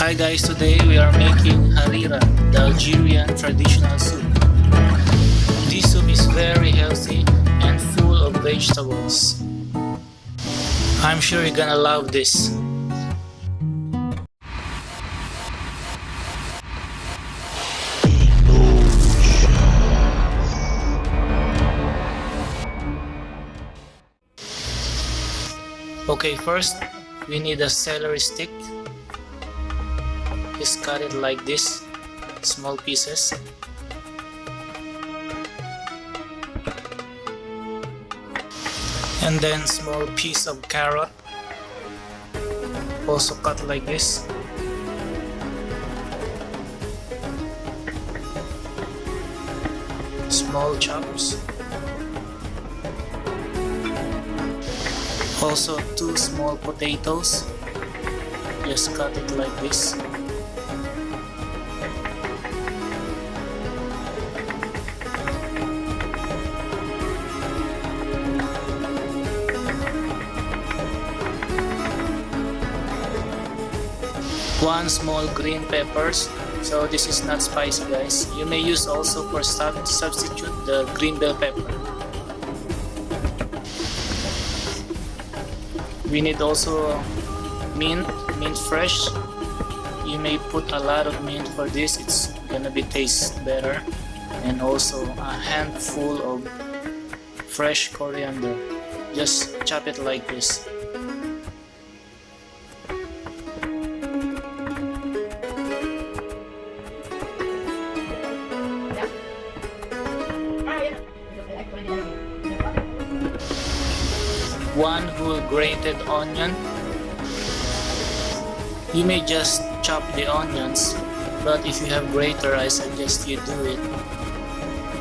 Hi guys, today we are making Harira, the Algerian traditional soup. This soup is very healthy and full of vegetables. I'm sure you're gonna love this. Okay, first we need a celery stick. Just cut it like this, small pieces. And then small piece of carrot, also cut like this. Small chops. Also 2 small potatoes, just cut it like this. One small green peppers, so this is not spicy guys. You may use also for substitute the green bell pepper. We need also mint fresh. You may put a lot of mint for this, it's gonna be taste better. And also a handful of fresh coriander. Just chop it like this. One whole grated onion. You may just chop the onions, but if you have grater, I suggest you do it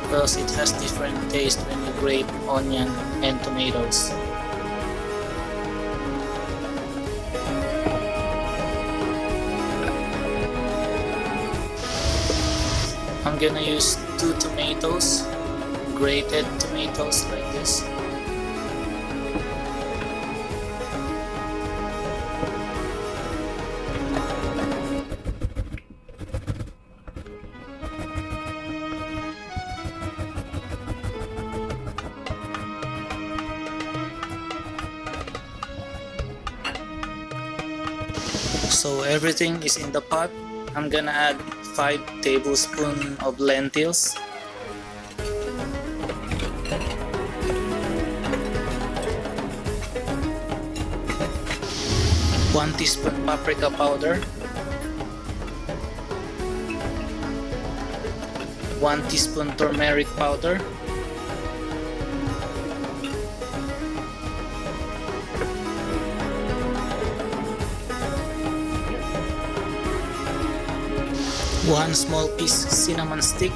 because it has different taste when you grate onion and tomatoes. I'm gonna use 2 tomatoes, grated tomatoes like this. So everything is in the pot. I'm gonna add 5 tablespoons of lentils, 1 teaspoon paprika powder, 1 teaspoon turmeric powder, 1 small piece cinnamon stick,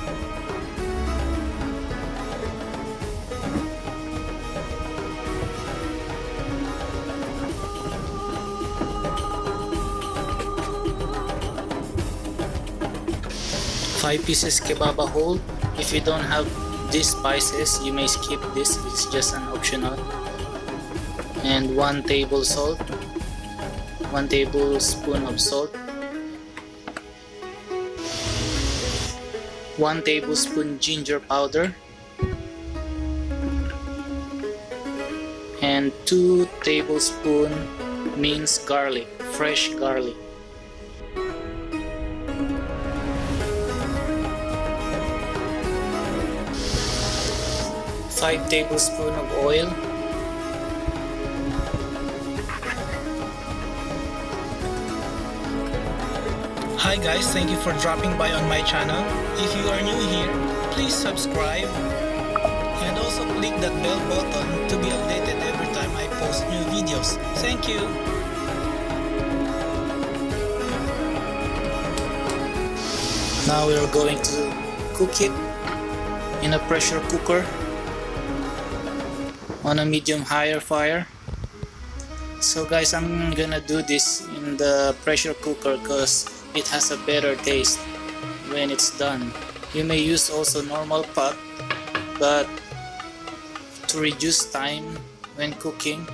five pieces kebab whole. If you don't have these spices, you may skip this, it's just an optional. And 1 tablespoon of salt, 1 tablespoon ginger powder, and 2 tablespoons minced garlic, fresh garlic. 5 tablespoons of oil, Hi guys, thank you for dropping by on my channel. If you are new here, please subscribe and also click that bell button to be updated every time I post new videos. Thank you! Now we are going to cook it in a pressure cooker on a medium higher fire. So guys, I'm gonna do this in the pressure cooker because it has a better taste when it's done. You may use also normal pot, but to reduce time when cooking,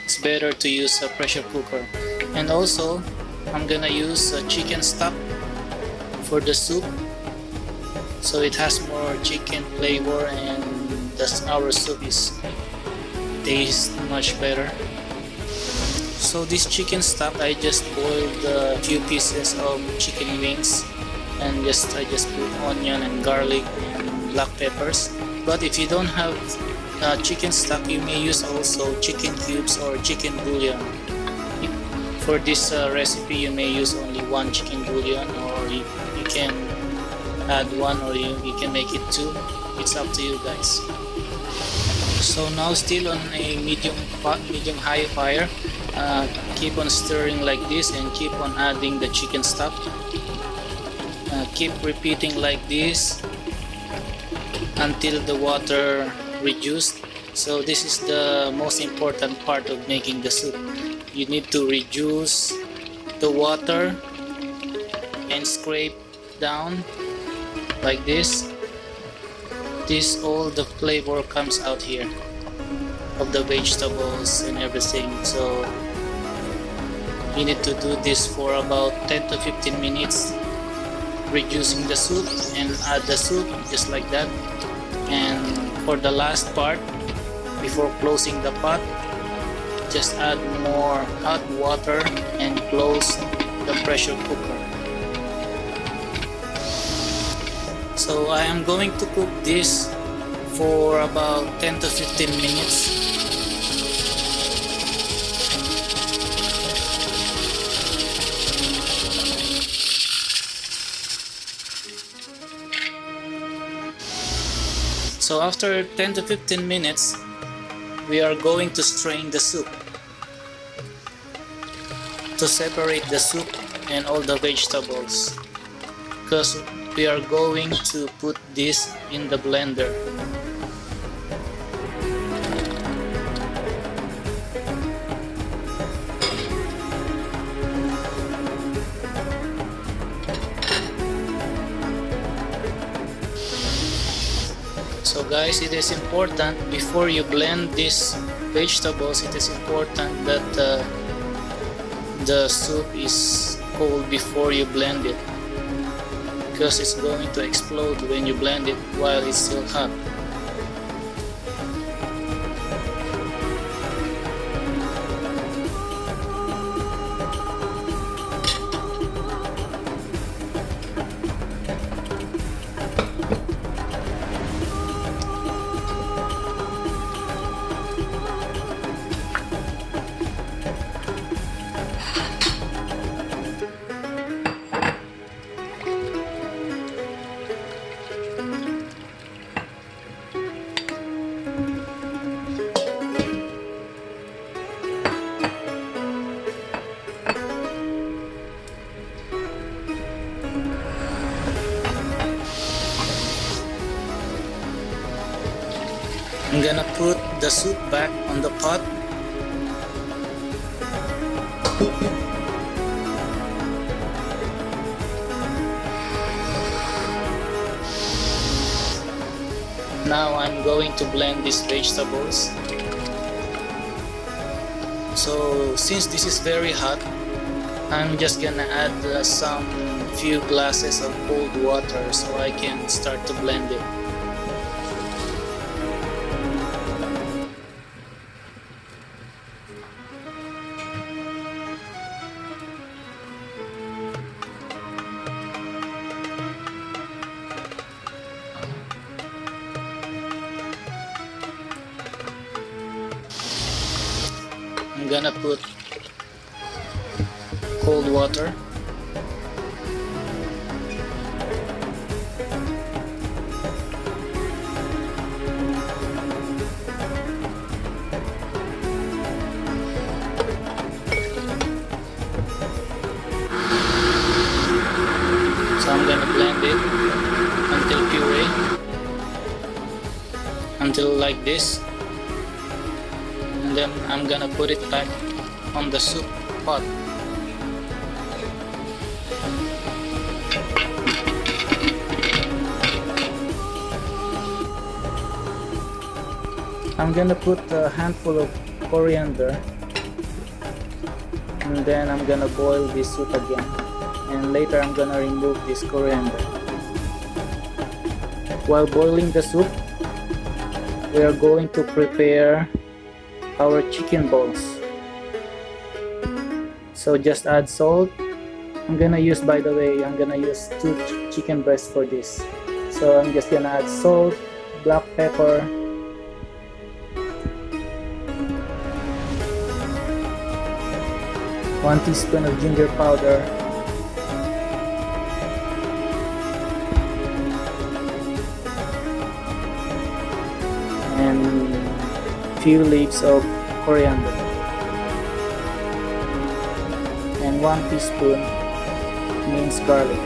it's better to use a pressure cooker. And also I'm gonna use chicken stock for the soup, so it has more chicken flavor and our soup is taste much better. So this chicken stock, I just boiled a few pieces of chicken wings and I just put onion and garlic and black peppers. But if you don't have chicken stock, you may use also chicken cubes or chicken bouillon. For this recipe, you may use only one chicken bouillon, or you can add one, or you can make it two. It's up to you guys. So now still on a medium high fire, keep on stirring like this and keep on adding the chicken stock. Keep repeating like this until the water reduced. So this is the most important part of making the soup. You need to reduce the water and scrape down like this. All the flavor comes out here of the vegetables and everything. So you need to do this for about 10 to 15 minutes, reducing the soup, and add the soup just like that. And for the last part, before closing the pot, just add more hot water and close the pressure cooker. So I am going to cook this for about 10 to 15 minutes. So after 10 to 15 minutes, we are going to strain the soup to separate the soup and all the vegetables, because we are going to put this in the blender. So guys, it is important before you blend these vegetables, it is important that the soup is cold before you blend it, because it's going to explode when you blend it while it's still hot. I'm gonna put the soup back on the pot. Now I'm going to blend these vegetables. So since this is very hot, I'm just gonna add some few glasses of cold water so I can start to blend it. I'm gonna put cold water. So I'm gonna blend it until puree, until like this. And then I'm gonna put it back on the soup pot. I'm gonna put a handful of coriander And then I'm gonna boil this soup again, and later I'm gonna remove this coriander. While boiling the soup, we are going to prepare our chicken balls. So just add salt. I'm gonna use, by the way, I'm gonna use 2 chicken breasts for this. So I'm just gonna add salt, black pepper, one teaspoon of ginger powder, and few leaves of coriander, and 1 teaspoon minced garlic.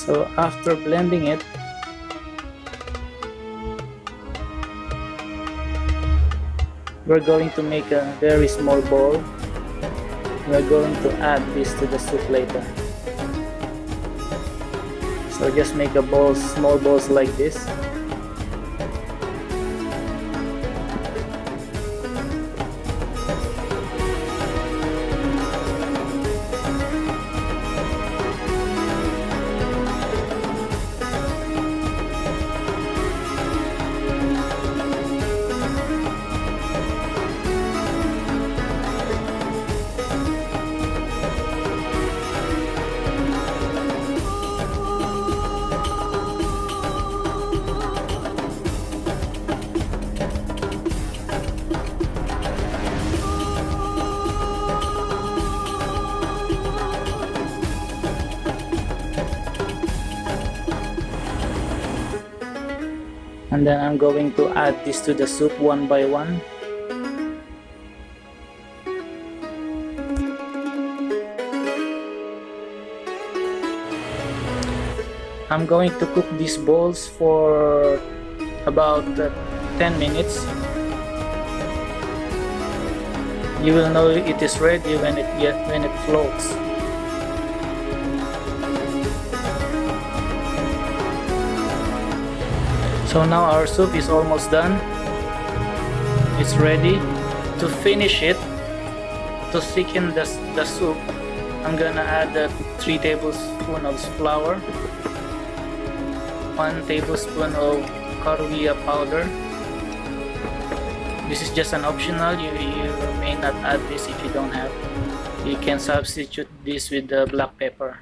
So after blending it, we're going to make a very small bowl. We're going to add this to the soup later. So just make a bowl, small balls like this. And then I'm going to add this to the soup one by one. I'm going to cook these balls for about 10 minutes. You will know it is ready when it floats. So now our soup is almost done. It's ready. To finish it, to thicken the soup, I'm gonna add 3 tablespoons of flour, 1 tablespoon of Harira powder. This is just an optional. You may not add this if you don't have. You can substitute this with the black pepper.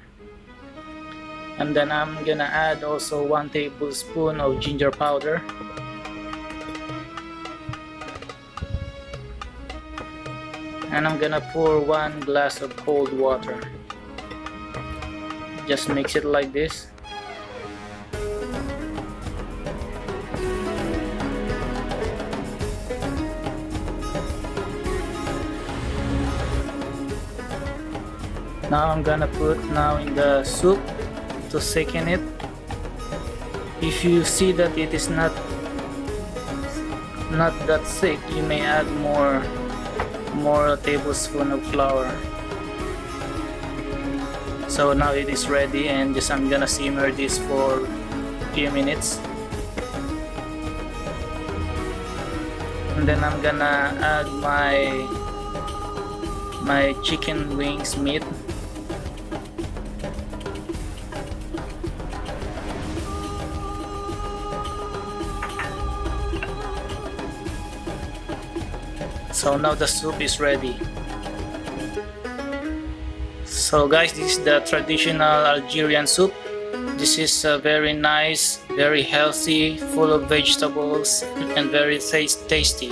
And then I'm gonna add also 1 tablespoon of ginger powder, and I'm gonna pour 1 glass of cold water. Just mix it like this. Now I'm gonna put in the soup to thicken it. If you see that it is not that thick, you may add more tablespoon of flour. So now it is ready, and I'm gonna simmer this for a few minutes. And then I'm gonna add my chicken wings meat. So now the soup is ready. So guys, this is the traditional Algerian soup. This is very nice, very healthy, full of vegetables, and very tasty.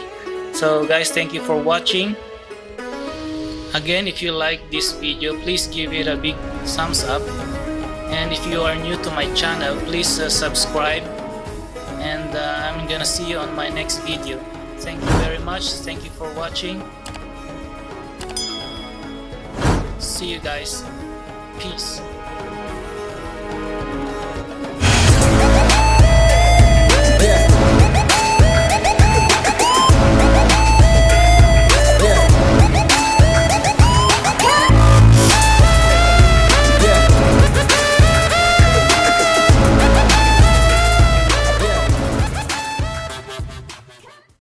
So guys, thank you for watching. Again, if you like this video, please give it a big thumbs up. And if you are new to my channel, please subscribe. And I'm gonna see you on my next video. Thank you very much. Thank you for watching. See you guys. Peace.